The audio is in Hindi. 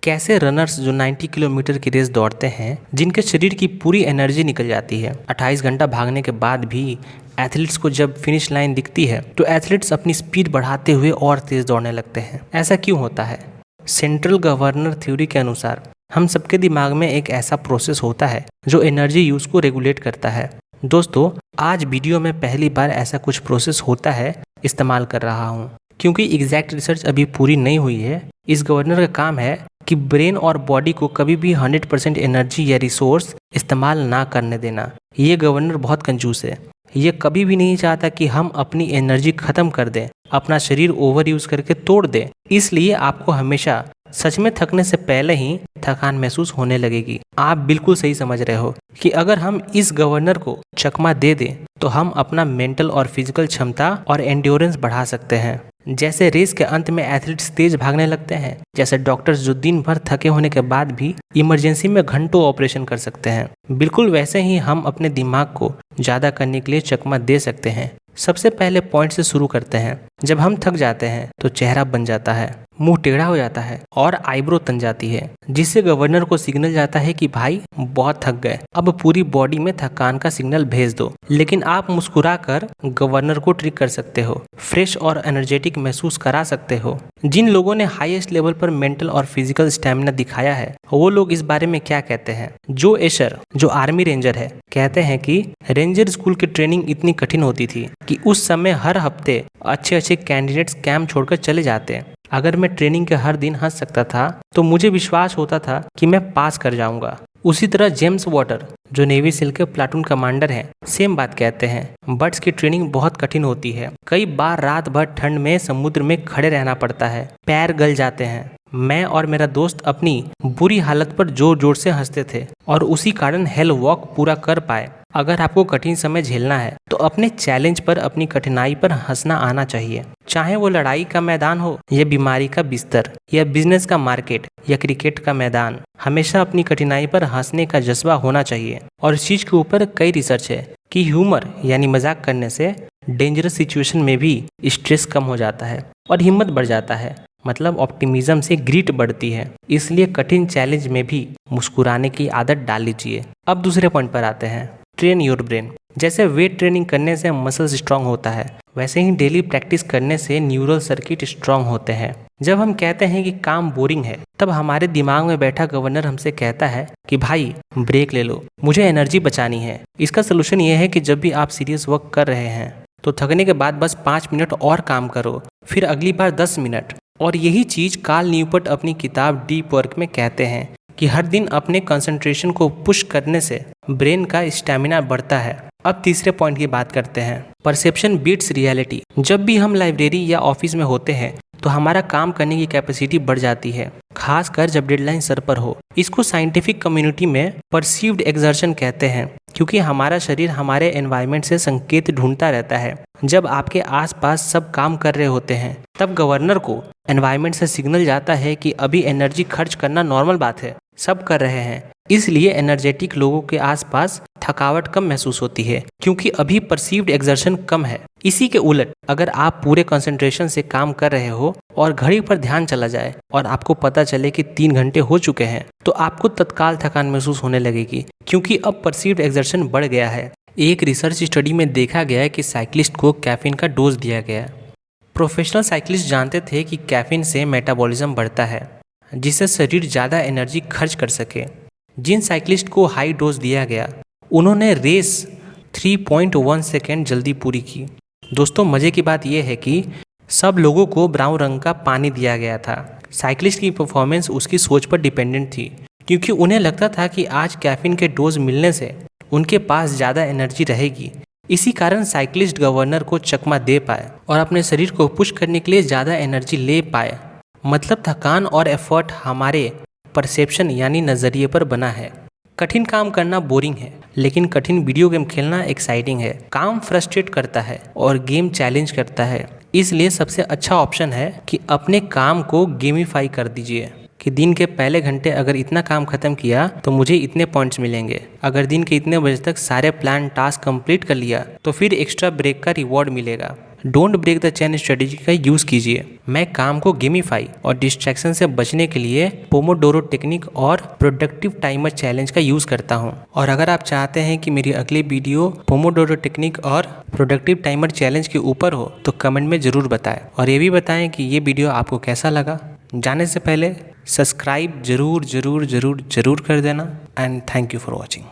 कैसे रनर्स जो 90 किलोमीटर की रेस दौड़ते हैं, जिनके शरीर की पूरी एनर्जी निकल जाती है, 28 घंटा भागने के बाद भी एथलीट्स को जब फिनिश लाइन दिखती है तो एथलीट्स अपनी स्पीड बढ़ाते हुए और तेज दौड़ने लगते हैं। ऐसा क्यों होता है? सेंट्रल गवर्नर थ्योरी के अनुसार हम सबके दिमाग में एक ऐसा प्रोसेस होता है जो एनर्जी यूज को रेगुलेट करता है। दोस्तों, आज वीडियो में पहली बार ऐसा कुछ प्रोसेस होता है इस्तेमाल कर रहा हूँ, क्योंकि एग्जैक्ट रिसर्च अभी पूरी नहीं हुई है। इस गवर्नर का काम है कि ब्रेन और बॉडी को कभी भी 100% एनर्जी या रिसोर्स इस्तेमाल ना करने देना। ये गवर्नर बहुत कंजूस है। ये कभी भी नहीं चाहता कि हम अपनी एनर्जी खत्म कर दें, अपना शरीर ओवर यूज करके तोड़ दें। इसलिए आपको हमेशा सच में थकने से पहले ही थकान महसूस होने लगेगी। आप बिल्कुल सही समझ रहे हो कि अगर हम इस गवर्नर को चकमा दे दें तो हम अपना मेंटल और फिजिकल क्षमता और एंड्योरेंस बढ़ा सकते हैं। जैसे रेस के अंत में एथलीट्स तेज भागने लगते हैं, जैसे डॉक्टर्स जो दिन भर थके होने के बाद भी इमरजेंसी में घंटों ऑपरेशन कर सकते हैं, बिल्कुल वैसे ही हम अपने दिमाग को ज्यादा करने के लिए चकमा दे सकते हैं। सबसे पहले पॉइंट से शुरू करते हैं। जब हम थक जाते हैं तो चेहरा बन जाता है, मुंह टेढ़ा हो जाता है और आईब्रो तन जाती है, जिससे गवर्नर को सिग्नल जाता है कि भाई बहुत थक गए, अब पूरी बॉडी में थकान का सिग्नल भेज दो। लेकिन आप मुस्कुराकर गवर्नर को ट्रिक कर सकते हो, फ्रेश और एनर्जेटिक महसूस करा सकते हो। जिन लोगों ने हाईएस्ट लेवल पर मेंटल और फिजिकल स्टैमिना दिखाया है, वो लोग इस बारे में क्या कहते हैं? जो एशर, जो आर्मी रेंजर है, कहते हैं कि रेंजर स्कूल की ट्रेनिंग इतनी कठिन होती थी कि उस समय हर हफ्ते अच्छे अच्छे कैंडिडेट्स कैंप छोड़कर चले जाते। अगर मैं ट्रेनिंग के हर दिन हंस सकता था तो मुझे विश्वास होता था कि मैं पास कर जाऊंगा। उसी तरह जेम्स वाटर, जो नेवी सील के प्लाटून कमांडर हैं, सेम बात कहते हैं। बर्ड्स की ट्रेनिंग बहुत कठिन होती है। कई बार रात भर ठंड में समुद्र में खड़े रहना पड़ता है, पैर गल जाते हैं। मैं और मेरा दोस्त अपनी बुरी हालत पर जोर जोर से हंसते थे और उसी कारण हेल वॉक पूरा कर पाए। अगर आपको कठिन समय झेलना है तो अपने चैलेंज पर, अपनी कठिनाई पर हंसना आना चाहिए। चाहे वो लड़ाई का मैदान हो या बीमारी का बिस्तर या बिजनेस का मार्केट या क्रिकेट का मैदान, हमेशा अपनी कठिनाई पर हंसने का जज्बा होना चाहिए। और इस चीज के ऊपर कई रिसर्च है कि ह्यूमर यानी मजाक करने से डेंजरस सिचुएशन में भी स्ट्रेस कम हो जाता है और हिम्मत बढ़ जाता है। मतलब ऑप्टिमिज्म से ग्रिट बढ़ती है। इसलिए कठिन चैलेंज में भी मुस्कुराने की आदत डाल लीजिए। अब दूसरे पॉइंट पर आते हैं, ट्रेन योर ब्रेन। जैसे वेट ट्रेनिंग करने से मसल्स स्ट्रांग होता है, वैसे ही डेली प्रैक्टिस करने से न्यूरल सर्किट स्ट्रांग होते हैं। जब हम कहते हैं कि काम बोरिंग है, तब हमारे दिमाग में बैठा गवर्नर हमसे कहता है कि भाई ब्रेक ले लो, मुझे एनर्जी बचानी है। इसका सोल्यूशन ये है कि जब भी आप सीरियस वर्क कर रहे हैं तो थकने के बाद बस 5 मिनट और काम करो, फिर अगली बार 10 मिनट। और यही चीज कार्ल न्यूपोर्ट अपनी किताब डीप वर्क में कहते हैं कि हर दिन अपने कंसंट्रेशन को पुश करने से ब्रेन का स्टैमिना बढ़ता है। अब तीसरे पॉइंट की बात करते हैं, परसेप्शन बीट्स रियलिटी। जब भी हम लाइब्रेरी या ऑफिस में होते हैं तो हमारा काम करने की कैपेसिटी बढ़ जाती है, खासकर जब डेडलाइन सर पर हो। इसको साइंटिफिक कम्युनिटी में परसीव्ड एक्सर्शन कहते हैं, क्योंकि हमारा शरीर हमारे एनवायरनमेंट से संकेत ढूंढता रहता है। जब आपके आसपास सब काम कर रहे होते हैं, तब गवर्नर को एनवायरनमेंट से सिग्नल जाता है कि अभी एनर्जी खर्च करना नॉर्मल बात है, सब कर रहे हैं। इसलिए एनर्जेटिक लोगों के आसपास थकावट कम महसूस होती है, क्योंकि अभी परसीव्ड एक्सर्शन कम है। इसी के उलट अगर आप पूरे कंसंट्रेशन से काम कर रहे हो और घड़ी पर ध्यान चला जाए और आपको पता चले कि 3 घंटे हो चुके हैं, तो आपको तत्काल थकान महसूस होने लगेगी, क्योंकि अब परसीव्ड एक्सर्शन बढ़ गया है। एक रिसर्च स्टडी में देखा गया कि साइक्लिस्ट को कैफीन का डोज दिया गया। प्रोफेशनल साइक्लिस्ट जानते थे कि कैफीन से मेटाबॉलिज्म बढ़ता है, जिससे शरीर ज़्यादा एनर्जी खर्च कर सके। जिन साइक्लिस्ट को हाई डोज दिया गया, उन्होंने रेस 3.1 सेकेंड जल्दी पूरी की। दोस्तों, मज़े की बात यह है कि सब लोगों को ब्राउन रंग का पानी दिया गया था। साइक्लिस्ट की परफॉर्मेंस उसकी सोच पर डिपेंडेंट थी, क्योंकि उन्हें लगता था कि आज कैफीन के डोज मिलने से उनके पास ज़्यादा एनर्जी रहेगी। इसी कारण साइक्लिस्ट गवर्नर को चकमा दे पाए और अपने शरीर को पुश करने के लिए ज़्यादा एनर्जी ले पाए। मतलब थकान और एफर्ट हमारे परसेप्शन यानी नज़रिए पर बना है। कठिन काम करना बोरिंग है, लेकिन कठिन वीडियो गेम खेलना एक्साइटिंग है। काम फ्रस्ट्रेट करता है और गेम चैलेंज करता है। इसलिए सबसे अच्छा ऑप्शन है कि अपने काम को गेमिफाई कर दीजिए कि दिन के पहले घंटे अगर इतना काम खत्म किया तो मुझे इतने पॉइंट्स मिलेंगे। अगर दिन के इतने बजे तक सारे प्लान टास्क कंप्लीट कर लिया तो फिर एक्स्ट्रा ब्रेक का रिवॉर्ड मिलेगा। Don't break the chain strategy का यूज़ कीजिए। मैं काम को गेमिफाई और डिस्ट्रैक्शन से बचने के लिए पोमोडोरो टेक्निक और प्रोडक्टिव टाइमर चैलेंज का यूज़ करता हूँ। और अगर आप चाहते हैं कि मेरी अगली वीडियो पोमोडोरो टेक्निक और प्रोडक्टिव टाइमर चैलेंज के ऊपर हो तो कमेंट में ज़रूर बताएं, और ये भी बताएं कि ये वीडियो आपको कैसा लगा। जाने से पहले सब्सक्राइब ज़रूर कर देना। And thank you for watching.